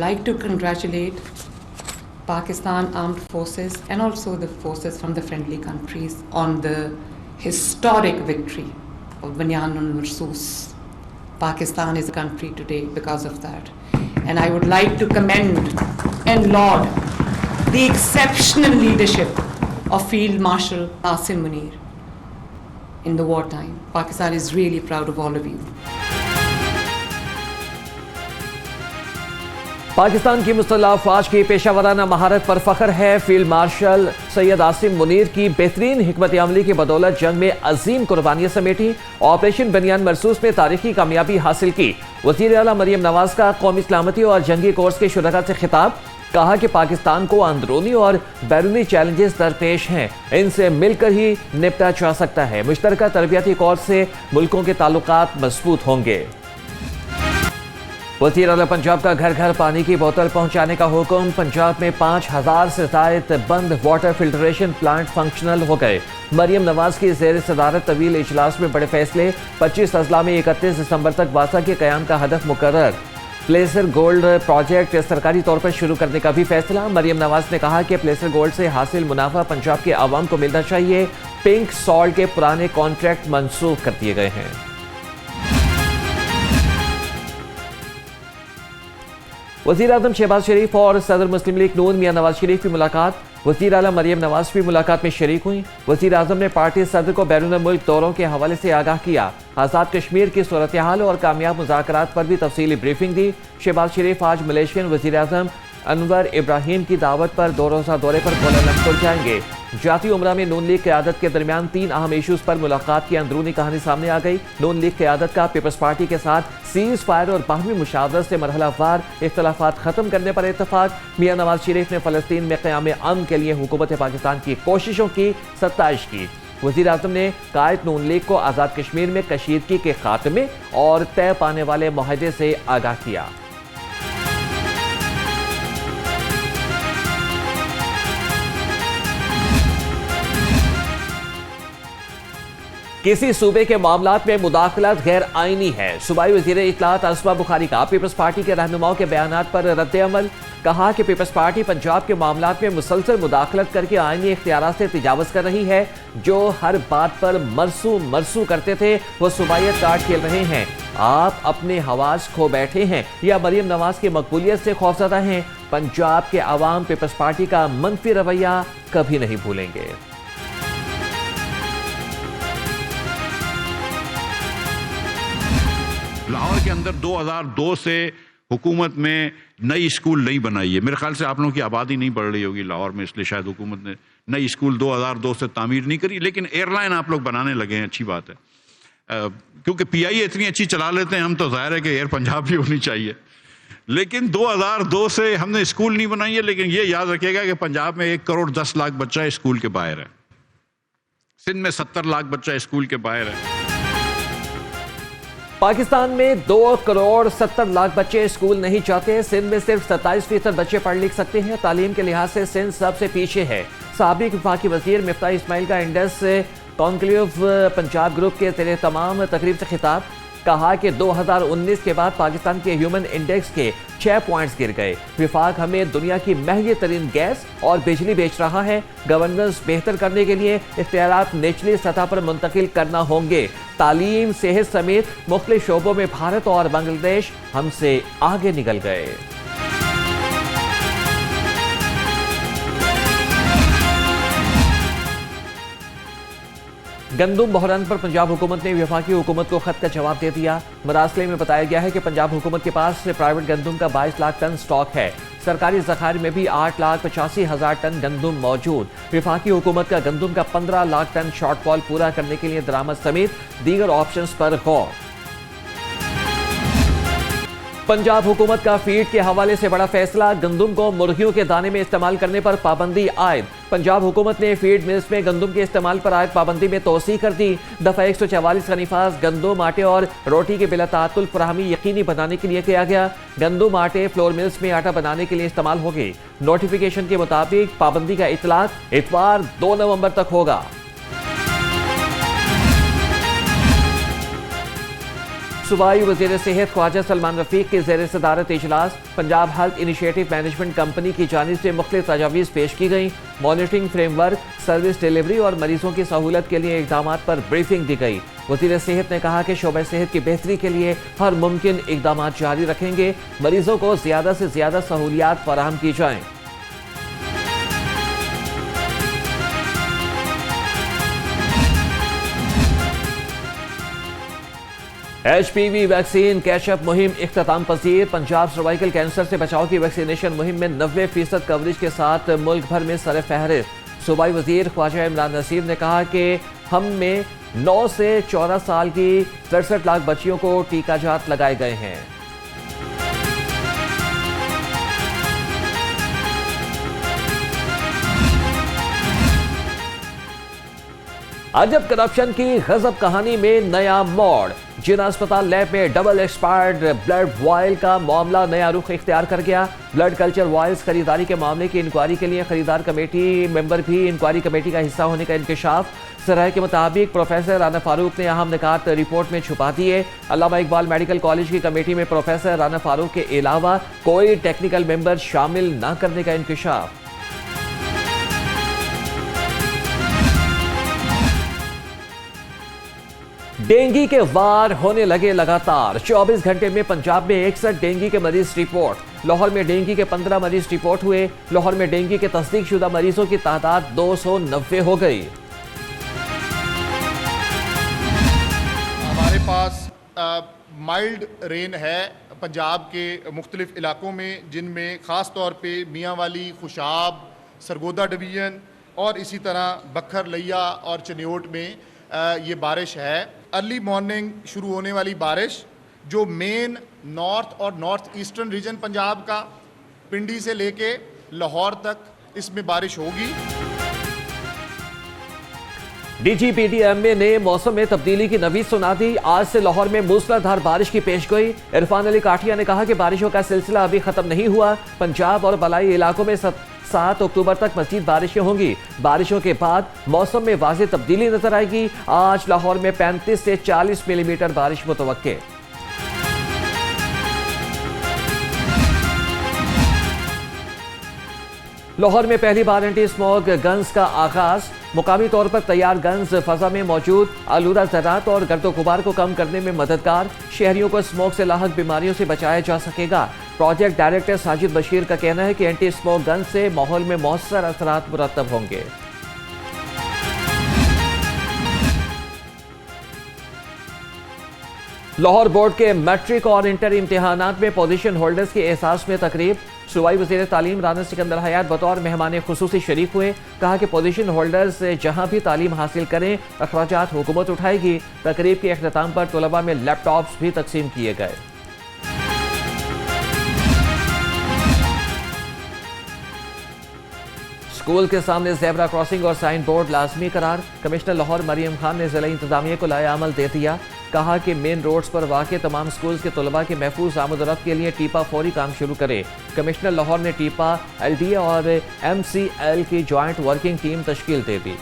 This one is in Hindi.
like to congratulate Pakistan Armed Forces and also the forces from the friendly countries on the historic victory of Banyan and Marsus. Pakistan is a country today because of that. And I would like to commend and laud the exceptional leadership of Field Marshal Asim Munir in the wartime. Pakistan is really proud of all of you. Pakistan की मुस्तल्ला अफवाज की पेशावराना महारत पर फख्र है। फील्ड मार्शल सैयद आसिम मुनीर की बेहतरीन हिकमत अमली की बदौलत जंग में अजीम कुर्बानियां समेटी, ऑपरेशन बनियान मरसूस में तारीखी कामयाबी हासिल की। वज़ीर आला मरियम नवाज का कौमी सलामती और जंगी कोर्स के शुरका से खिताब, कहा कि पाकिस्तान को अंदरूनी और बैरूनी चैलेंजेस दरपेश हैं, इनसे मिलकर ही निपटा जा सकता है। मुश्तरका तरबियाती कोर्स से मुल्कों के ताल्लुकात मजबूत होंगे। वज़ीर आला पंजाब का घर घर पानी की बोतल पहुंचाने का हुक्म। पंजाब में 5000 से ज़ायद बंद वाटर फिल्ट्रेशन प्लांट फंक्शनल हो गए। मरियम नवाज की ज़ेर सदारत तवील इजलास में बड़े फैसले। 25 अजला में 31 दिसंबर तक वासा के क़याम का हदफ मुकर्रर। प्लेसर गोल्ड प्रोजेक्ट सरकारी तौर पर शुरू करने का भी फैसला। मरियम नवाज ने कहा कि प्लेसर गोल्ड से हासिल मुनाफा पंजाब के आवाम को मिलना चाहिए। पिंक सॉल्ट के पुराने कॉन्ट्रैक्ट मनसूख कर दिए गए हैं। वज़ीर आज़म शहबाज शरीफ और सदर मुस्लिम लीग नून मियां नवाज शरीफ की मुलाकात। वज़ीर आला मरियम नवाज भी मुलाकात में शरीक हुई। वज़ीर आज़म ने पार्टी सदर को बैरून मुल्क दौरों के हवाले से आगाह किया। आज़ाद कश्मीर की सूरत हाल और कामयाब मुज़ाकरात पर भी तफसीली ब्रीफिंग दी। शहबाज शरीफ आज मलेशियन वज़ीर आज़म अनवर इब्राहिम की दावत पर 2 रोज़ा दौरे पर कोलालंपुर जाएंगे। जाती उमरा में नून लीग क़यादत के दरमियान 3 अहम इशूज़ पर मुलाकात की अंदरूनी कहानी सामने आ गई। नून लीग क़यादत का पीपल्स पार्टी के साथ सीज़ फायर और बाहमी मुशावरत से मरहलावार इख्तलाफात ख़त्म करने पर इत्तफाक। मियां नवाज शरीफ ने फ़लस्तीन में क़याम अमन के लिए हुकूमत पाकिस्तान की कोशिशों की सत्ताइश की। वज़ीर आज़म ने कायद नून लीग को आज़ाद कश्मीर में कशीदगी के खात्मे और तय पाने वाले मुआहदे से आगाह किया। किसी सूबे के मामलात में मुदाखलत गैर आईनी है। सूबाई वज़ीर इत्तलात असमा बुखारी का पीपल्स पार्टी के रहनुमाओं के बयानात पर रद्द अमल। कहा कि पीपल्स पार्टी पंजाब के मामलात में मुसलसल मुदाखलत करके आईनी इख्तियारात से तजावुज़ कर रही है। जो हर बात पर मरसू मरसू करते थे वो सूबाइयत कार्ड खेल रहे हैं। आप अपने हवास खो बैठे हैं या मरियम नवाज की मकबूलियत से खौफजदा हैं। पंजाब के अवाम पीपल्स पार्टी का मनफी रवैया कभी नहीं भूलेंगे। लाहौर के अंदर 2002 से हुकूमत में नई स्कूल नहीं बनाई है। मेरे ख्याल से आप लोगों की आबादी नहीं बढ़ रही होगी लाहौर में, इसलिए शायद हुकूमत ने नई स्कूल 2002 से तामीर नहीं करी। लेकिन एयरलाइन आप लोग बनाने लगे हैं, अच्छी बात है। क्योंकि PIA इतनी अच्छी चला लेते हैं हम, तो जाहिर है कि एयर पंजाब भी होनी चाहिए। लेकिन 2002 से हमने स्कूल नहीं बनाई है। लेकिन ये याद रखिएगा कि पंजाब में 1 करोड़ 10 लाख बच्चा स्कूल के बाहर है। सिंध में 70 लाख बच्चा स्कूल के बाहर है। पाकिस्तान में 2 करोड़ 70 लाख बच्चे स्कूल नहीं जाते। सिंध में सिर्फ 27% बच्चे पढ़ लिख सकते हैं। तालीम के लिहाज से सिंध सबसे पीछे है। साबिक वफाकी वजीर मिफ्ता इस्माइल का इंडस कॉन्क्लेव पंजाब ग्रुप के ज़ेरे तमाम तकरीब से खिताब। कहा कि 2019 के बाद पाकिस्तान के ह्यूमन इंडेक्स के 6 पॉइंट्स गिर गए। विफाक हमें दुनिया की महंगी तरीन गैस और बिजली बेच रहा है। गवर्नेंस बेहतर करने के लिए इख्तियारात निचली सतह पर मुंतकिल करना होंगे। तालीम, सेहत समेत मुख्तलिफ शोबों में भारत और बांग्लादेश हमसे आगे निकल गए। गंदुम बहरान पर पंजाब हुकूमत ने वफाकी हुकूमत को खत का जवाब दे दिया। मरासले में बताया गया है कि पंजाब हुकूमत के पास प्राइवेट गंदुम का 22 लाख टन स्टॉक है। सरकारी ज़खायर में भी 8,85,000 टन गंदुम मौजूद। वफाकी हुकूमत का गंदुम का 15 लाख टन शॉर्टफॉल पूरा करने के लिए दरामद समेत दीगर ऑप्शंस पर गौर। पंजाब हुकूमत का फीड के हवाले से बड़ा फैसला। गंदुम को मुर्गियों के दाने में इस्तेमाल करने पर पाबंदी आयद। पंजाब हुकूमत ने फीड मिल्स में गंदुम के इस्तेमाल पर आयद पाबंदी में तोसी कर दी। दफा 144 का निफाज गंदुम, आटे और रोटी के बिला तातुल फराहमी यकीनी बनाने के लिए किया गया। गंदुम, आटे फ्लोर मिल्स में आटा बनाने के लिए इस्तेमाल होगी। नोटिफिकेशन के मुताबिक पाबंदी का इतलाक इतवार 2 नवंबर तक होगा। सूबाई वज़ीर सेहत ख्वाजा सलमान रफीक के ज़ेर सदारत इजलास Punjab health initiative management company की जानिब से मुख्तलिफ तजावीज़ पेश की गई। मॉनिटरिंग फ्रेमवर्क, सर्विस डिलीवरी और मरीजों की सहूलत के लिए इकदाम पर ब्रीफिंग दी गई। वज़ीर सेहत ने कहा कि शोबे सेहत की बेहतरी के लिए हर मुमकिन इकदाम जारी रखेंगे। मरीजों को ज़्यादा से ज़्यादा सहूलियात फराहम की जाएँ। HPV वैक्सीन कैचअप मुहिम इख्तिताम पसीर। पंजाब सर्वाइकल कैंसर से बचाव की वैक्सीनेशन मुहिम में 90% कवरेज के साथ मुल्क भर में सर फहरिस्त। सूबाई वजीर ख्वाजा इमरान नसीर ने कहा कि हम में 9 से 14 साल की 63 लाख बच्चियों को टीकाजात लगाए गए हैं। अजब करप्शन की गजब कहानी में नया मोड़। जिना अस्पताल लैब में डबल एक्सपायर्ड ब्लड वायल का मामला नया रुख इख्तियार कर गया। ब्लड कल्चर वायल्स खरीदारी के मामले की इंक्वायरी के लिए खरीदार कमेटी मेंबर भी इंक्वायरी कमेटी का हिस्सा होने का इंकशाफ। सराय के मुताबिक प्रोफेसर राना फारूक ने अहम निकात रिपोर्ट में छुपा दिए। अल्लामा इकबाल मेडिकल कॉलेज की कमेटी में प्रोफेसर राना फारूक के अलावा कोई टेक्निकल मेंबर शामिल न करने का इंकशाफ। डेंगू के वार होने लगे लगातार। 24 घंटे में पंजाब में 61 डेंगू के मरीज रिपोर्ट। लाहौर में डेंगू के 15 मरीज रिपोर्ट हुए। लाहौर में डेंगू के तस्दीकशुदा मरीजों की तादाद 290 हो गई। हमारे पास माइल्ड रेन है पंजाब के मुख्तलिफ इलाकों में, जिनमें ख़ास तौर पे मियाँ वाली, खुशाब, सरगोदा डिवीज़न और इसी तरह बखर, लिया और चनियोट में ये बारिश है। अर्ली मॉर्निंग शुरू होने वाली बारिश जो मेन नॉर्थ और नॉर्थ ईस्टर्न रीजन पंजाब का, पिंडी से लेके लाहौर तक इसमें बारिश होगी। DGPDMA ने मौसम में तब्दीली की नवीद सुना दी। आज से लाहौर में मूसलाधार बारिश की पेशगोई। इरफान अली काठिया ने कहा कि बारिशों का सिलसिला अभी खत्म नहीं हुआ। पंजाब और बलाई इलाकों में 7 अक्टूबर तक मजीद बारिशें होंगी। बारिशों के बाद मौसम में वाज़ेह तब्दीली नजर आएगी। आज लाहौर में 35 से 40 मिलीमीटर बारिश मुतवक्के। लाहौर में पहली बार एंटी स्मोक गन्स का आगाज। मुकामी तौर पर तैयार गन्स फजा में मौजूद आलूदा ज़रात और गर्दो गुबार को कम करने में मददगार। शहरियों को स्मोक से लाहक बीमारियों से बचाया जा सकेगा। प्रोजेक्ट डायरेक्टर साजिद बशीर का कहना है कि एंटी स्मोक गन से माहौल में मौसर असरात मुरतब होंगे। लाहौर बोर्ड के मैट्रिक और इंटर इम्तिहानात में पोजीशन होल्डर्स के एहसास में तकरीब। सूबाई वज़ीर तालीम राना सिकंदर हयात बतौर मेहमान खुसूसी शरीक हुए। कहा कि पोजीशन होल्डर्स जहां भी तालीम हासिल करें अखराजात हुकूमत उठाएगी। तकरीब के अख्ताम पर तलबा में लैपटॉप्स भी तकसीम किए गए। स्कूल के सामने ज़ेब्रा क्रॉसिंग और साइन बोर्ड लाजमी करार। कमिश्नर लाहौर मरियम खान ने ज़िला इंतजामिया को लाया अमल दे दिया। कहा कि मेन रोड्स पर वाक़ तमाम स्कूल्स के तलबा के महफूज आमद-ओ-रफ्त के लिए टीपा फौरी काम शुरू करे। कमिश्नर लाहौर ने टीपा, LDA और MCL की जॉइंट वर्किंग टीम तश्कील दे दी।